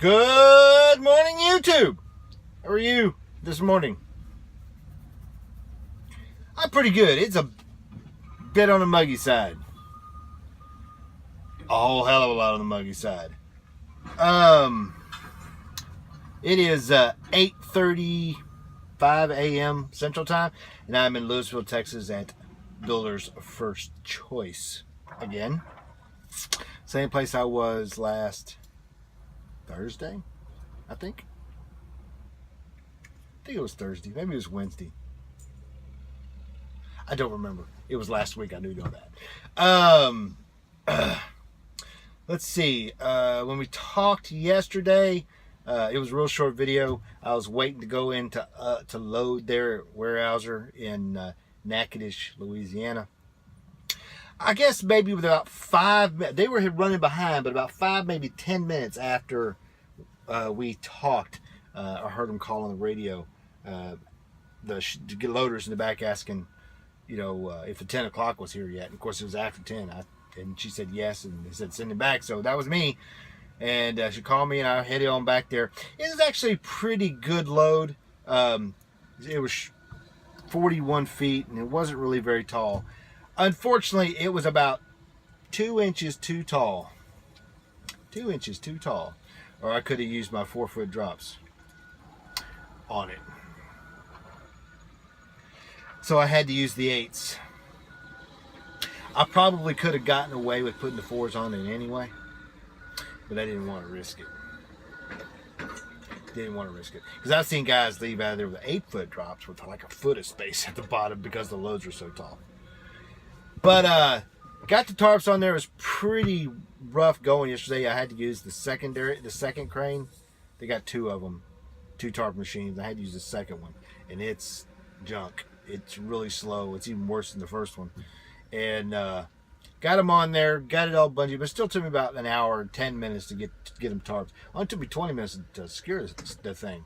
Good morning, YouTube. How are you this morning? I'm pretty good. It's a bit on the muggy side. A whole hell of a lot on the muggy side. It is 8:35 a.m. Central Time, and I'm in Louisville, Texas at Builder's First Choice again. Same place I was last Thursday, I think. I think it was Thursday. Maybe it was Wednesday. I don't remember. It was last week. I do know that. Let's see. When we talked yesterday, it was a real short video. I was waiting to go in to load their Weyerhaeuser in Natchitoches, Louisiana. I guess maybe with about 5 minutes, they were running behind, but about 5, maybe 10 minutes after we talked, I heard them call on the radio, the loaders in the back asking, you know, if the 10 o'clock was here yet. And of course, it was after 10. And she said yes, and they said send it back. So that was me. And she called me, and I headed on back there. It was actually a pretty good load. It was 41 feet, and it wasn't really very tall. Unfortunately, it was about 2 inches too tall. 2 inches too tall. Or I could have used my 4-foot drops on it. So I had to use the 8s. I probably could have gotten away with putting the 4s on it anyway, but I didn't want to risk it. Because I've seen guys leave out of there with 8-foot drops with like a foot of space at the bottom because the loads are so tall. But got the tarps on there. It was pretty rough going yesterday. I had to use the second crane. They got 2 of them, 2 tarp machines. I had to use the second one, and it's junk. It's really slow. It's even worse than the first one. And got them on there, got it all bungee, but it still took me about an hour and 10 minutes to get them tarped. Only took me 20 minutes to secure the thing.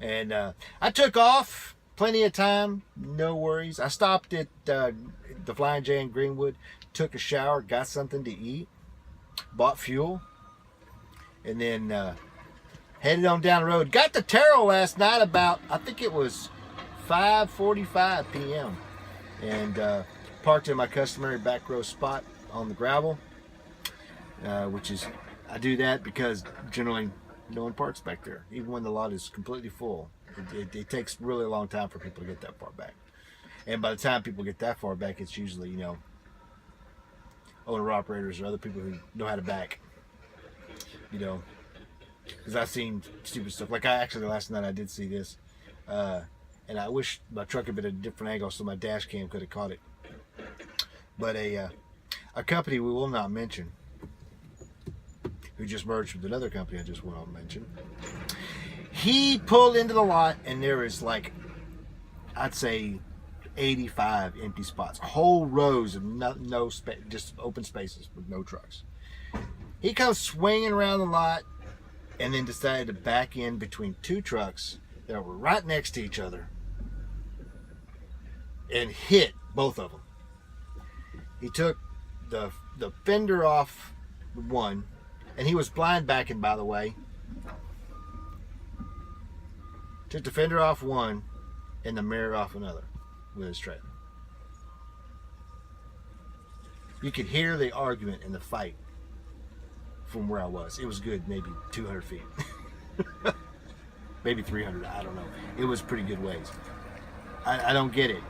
And I took off, plenty of time, no worries. I stopped at the Flying J in Greenwood, took a shower, got something to eat, bought fuel, and then headed on down the road. Got to Terrell last night about, I think it was 5:45 p.m. and parked in my customary back row spot on the gravel, which is, I do that because generally no one parks back there, even when the lot is completely full. It takes really a long time for people to get that far back, and by the time people get that far back, it's usually, you know, owner operators or other people who know how to back, you know, because I've seen stupid stuff. Like last night I did see this, and I wish my truck had been at a different angle so my dash cam could have caught it. But a company we will not mention, who just merged with another company I just will not mention, he pulled into the lot, and there is like, I'd say 85 empty spots, whole rows of no space, just open spaces with no trucks. He comes swinging around the lot and then decided to back in between 2 trucks that were right next to each other and hit both of them. He took the fender off one, and he was blind backing, by the way. Took the fender off one and the mirror off another with his trailer. You could hear the argument and the fight from where I was. It was good, maybe 200 feet. Maybe 300, I don't know. It was pretty good ways. I don't get it.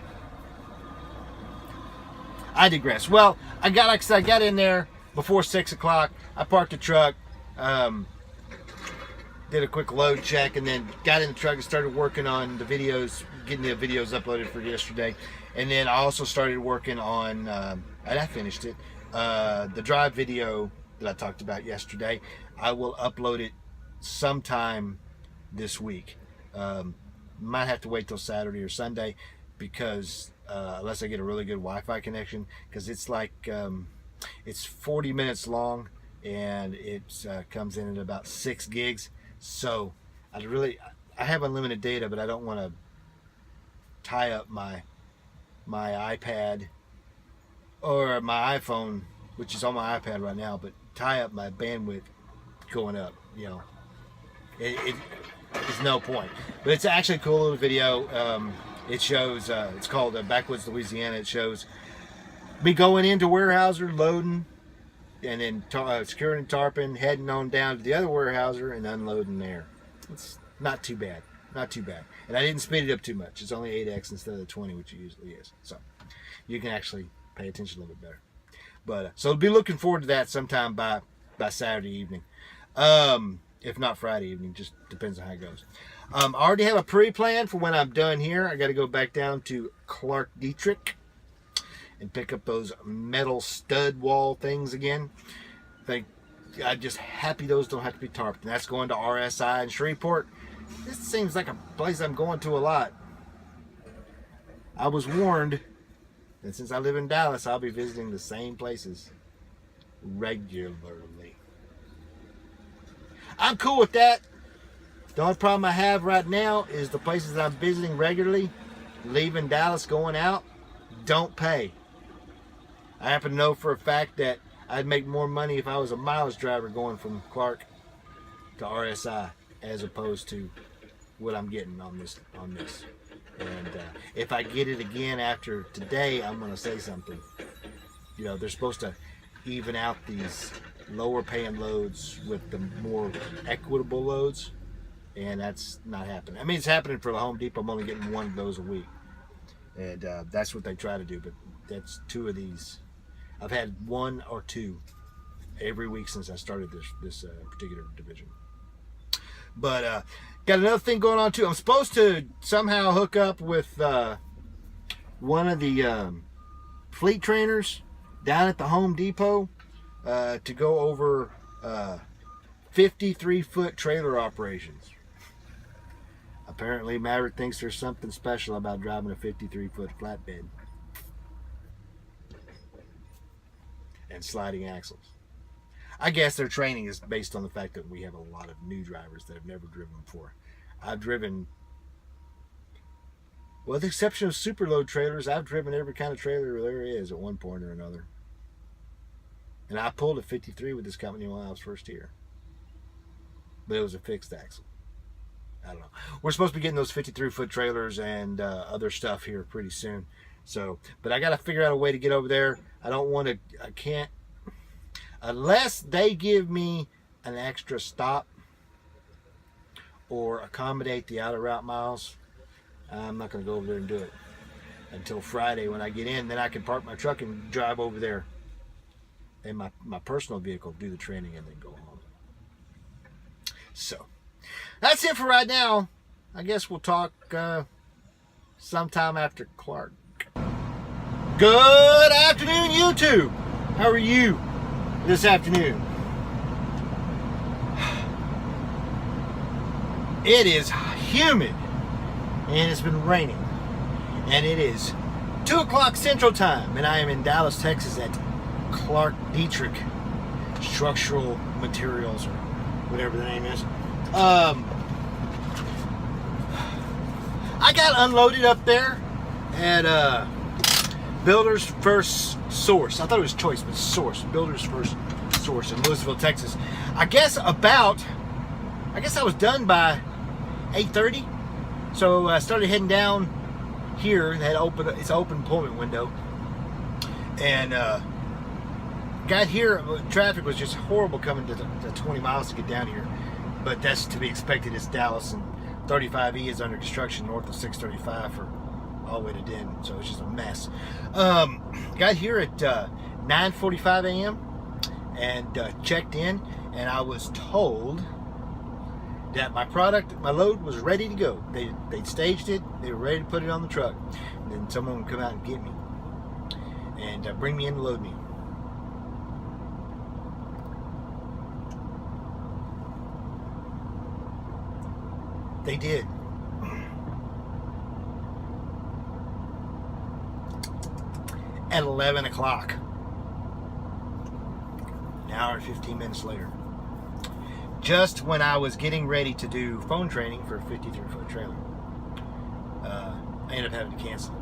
I digress. Well, I got in there before 6 o'clock. I parked the truck, did a quick load check, and then got in the truck and started working on the videos, getting the videos uploaded for yesterday. And then I also started working on, and I finished it, the drive video that I talked about yesterday. I will upload it sometime this week. Might have to wait till Saturday or Sunday, because unless I get a really good Wi-Fi connection, because it's like it's 40 minutes long, and it comes in at about 6 gigs. So I have unlimited data, but I don't want to tie up my iPad or my iPhone, which is on my iPad right now, but tie up my bandwidth going up, you know. it's no point. But it's actually a cool little video. It shows, it's called Backwoods Louisiana. It shows me going into Weyerhaeuser, loading, and then securing and tarping, heading on down to the other Weyerhaeuser and unloading there. It's not too bad. Not too bad. And I didn't speed it up too much. It's only 8x instead of the 20, which it usually is. So you can actually pay attention a little bit better. But so be looking forward to that sometime by Saturday evening. If not Friday evening, just depends on how it goes. I already have a pre-plan for when I'm done here. I got to go back down to Clark Dietrich and pick up those metal stud wall things again. I'm just happy those don't have to be tarped. And that's going to RSI in Shreveport. This seems like a place I'm going to a lot. I was warned that since I live in Dallas, I'll be visiting the same places regularly. I'm cool with that. The only problem I have right now is the places that I'm visiting regularly, leaving Dallas, going out, don't pay. I happen to know for a fact that I'd make more money if I was a mileage driver going from Clark to RSI as opposed to what I'm getting on this. And if I get it again after today, I'm going to say something. You know, they're supposed to even out these lower paying loads with the more equitable loads, and that's not happening. I mean, it's happening for the Home Depot. I'm only getting one of those a week, and that's what they try to do, but that's two of these. I've had one or two every week since I started this particular division. But got another thing going on too. I'm supposed to somehow hook up with one of the fleet trainers down at the Home Depot to go over 53-foot trailer operations. Apparently Maverick thinks there's something special about driving a 53-foot flatbed and sliding axles. I guess their training is based on the fact that we have a lot of new drivers that have never driven before. I've driven, well, with the exception of superload trailers, I've driven every kind of trailer there is at one point or another. And I pulled a 53 with this company when I was first here. But it was a fixed axle. I don't know. We're supposed to be getting those 53-foot trailers and other stuff here pretty soon. So, but I got to figure out a way to get over there. I can't, unless they give me an extra stop or accommodate the outer route miles, I'm not going to go over there and do it until Friday when I get in. Then I can park my truck and drive over there in my personal vehicle, do the training, and then go home. So that's it for right now. I guess we'll talk sometime after Clark. Good afternoon, YouTube. How are you this afternoon? It is humid and it's been raining, and it is 2 o'clock Central Time, and I am in Dallas, Texas at Clark Dietrich Structural Materials, or whatever the name is. I got unloaded up there at Builder's First Source. I thought it was Choice, but Source. Builder's First Source in Louisville, Texas. I guess I was done by 8:30. So I started heading down here. It's an open employment window. And got here, traffic was just horrible coming to 20 miles to get down here. But that's to be expected. It's Dallas, and 35E is under construction north of 635 for all the way to Den, so it's just a mess. Got here at 9:45 a.m. and checked in, and I was told that my load was ready to go. They'd staged it, they were ready to put it on the truck, and then someone would come out and get me and bring me in to load me. They did. At 11 o'clock. An hour and 15 minutes later. Just when I was getting ready to do phone training for a 53-foot trailer. I ended up having to cancel.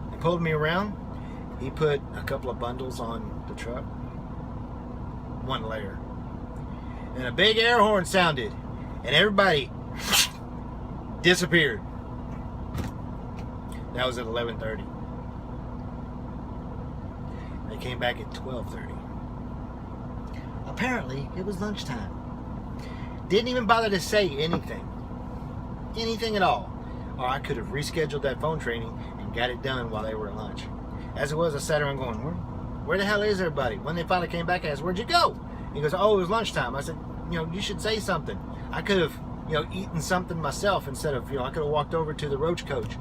He pulled me around. He put a couple of bundles on the truck. One layer. and a big air horn sounded, and everybody disappeared. That was at 11:30. They came back at 12:30. Apparently, it was lunchtime. Didn't even bother to say anything. Anything at all. Or I could have rescheduled that phone training and got it done while they were at lunch. As it was, I sat around going, where the hell is everybody? When they finally came back, I asked, where'd you go? He goes, oh, it was lunchtime. I said, you should say something. I could have, eaten something myself instead of, I could have walked over to the roach coach.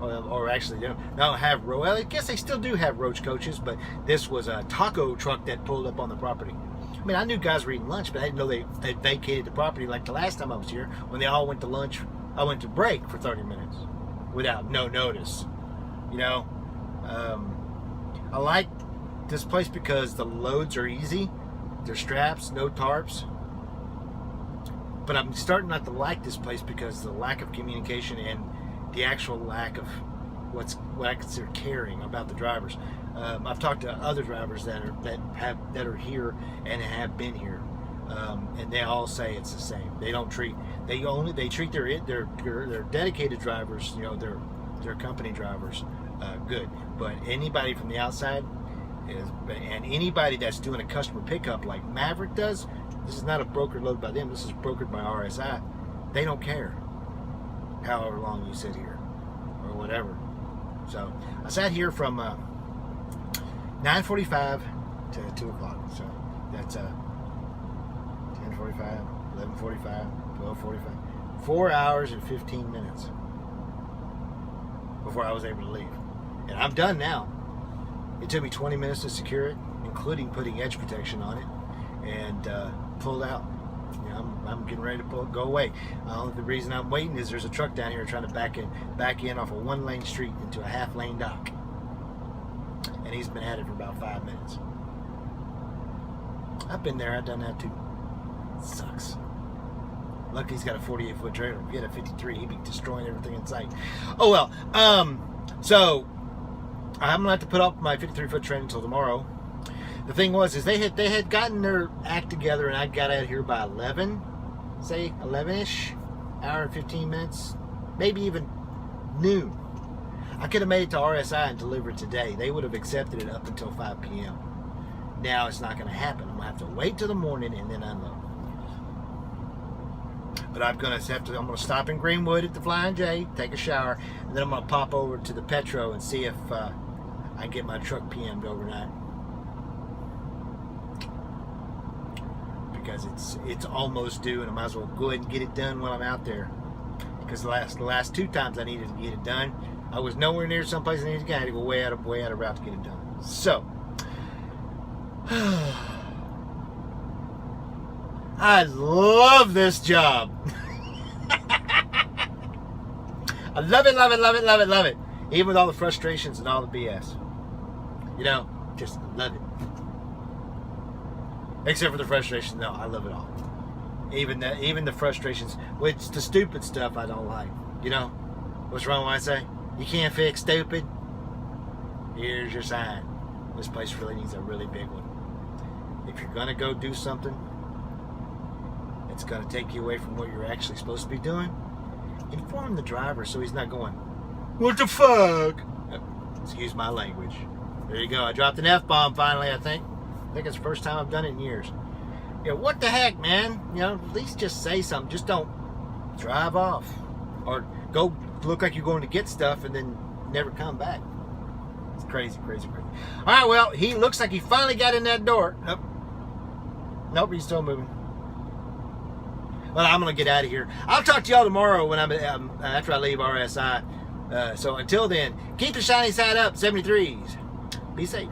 Or actually, don't have roach. Well, I guess they still do have roach coaches, but this was a taco truck that pulled up on the property. I mean, I knew guys were eating lunch, but I didn't know they vacated the property like the last time I was here when they all went to lunch. I went to break for 30 minutes without no notice. I like this place because the loads are easy. There's straps, no tarps. But I'm starting not to like this place because of the lack of communication and the actual lack of what I consider caring about the drivers. I've talked to other drivers that are here and have been here, and they all say it's the same. They treat their dedicated drivers, their company drivers, good. But anybody from the outside and anybody that's doing a customer pickup like Maverick does, this is not a brokered load by them. This is brokered by RSI. They don't care however long you sit here or whatever. So I sat here from 9:45 to 2 o'clock. So that's 10:45, 11:45, 12:45. 4 hours and 15 minutes before I was able to leave. And I'm done now. It took me 20 minutes to secure it, including putting edge protection on it, and pulled out. I'm getting ready to go away. The reason I'm waiting is there's a truck down here trying to back in off a 1-lane street into a half-lane dock. And he's been at it for about 5 minutes. I've been there. I've done that too. It sucks. Luckily he's got a 48-foot trailer. If he had a 53, he'd be destroying everything in sight. Oh well. So I'm gonna have to put up my 53-foot trailer until tomorrow. The thing was, is they had gotten their act together, and I got out of here by 11, say 11ish, hour and 15 minutes, maybe even noon. I could have made it to RSI and delivered today. They would have accepted it up until 5 p.m. Now it's not going to happen. I'm going to have to wait till the morning and then unload. But I'm going to stop in Greenwood at the Flying J, take a shower, and then I'm going to pop over to the Petro and see if I can get my truck PM'd overnight. Because it's almost due, and I might as well go ahead and get it done while I'm out there. Because the last 2 times I needed to get it done, I was nowhere near someplace I needed to go. I had to go way out of route to get it done. So I love this job. I love it, love it, love it, love it, love it. Even with all the frustrations and all the BS. Just love it. Except for the frustrations, no, I love it all. Even the frustrations, which the stupid stuff I don't like. What's wrong when I say, you can't fix stupid? Here's your sign. This place really needs a really big one. If you're going to go do something, it's going to take you away from what you're actually supposed to be doing. Inform the driver so he's not going, what the fuck? Excuse my language. There you go. I dropped an F-bomb finally, I think. I think it's the first time I've done it in years. What the heck, man? At least just say something. Just don't drive off. Or go look like you're going to get stuff and then never come back. It's crazy, crazy, crazy. All right, well, he looks like he finally got in that door. Nope, he's still moving. Well, I'm going to get out of here. I'll talk to y'all tomorrow when after I leave RSI. So until then, keep the shiny side up, 73s. Be safe.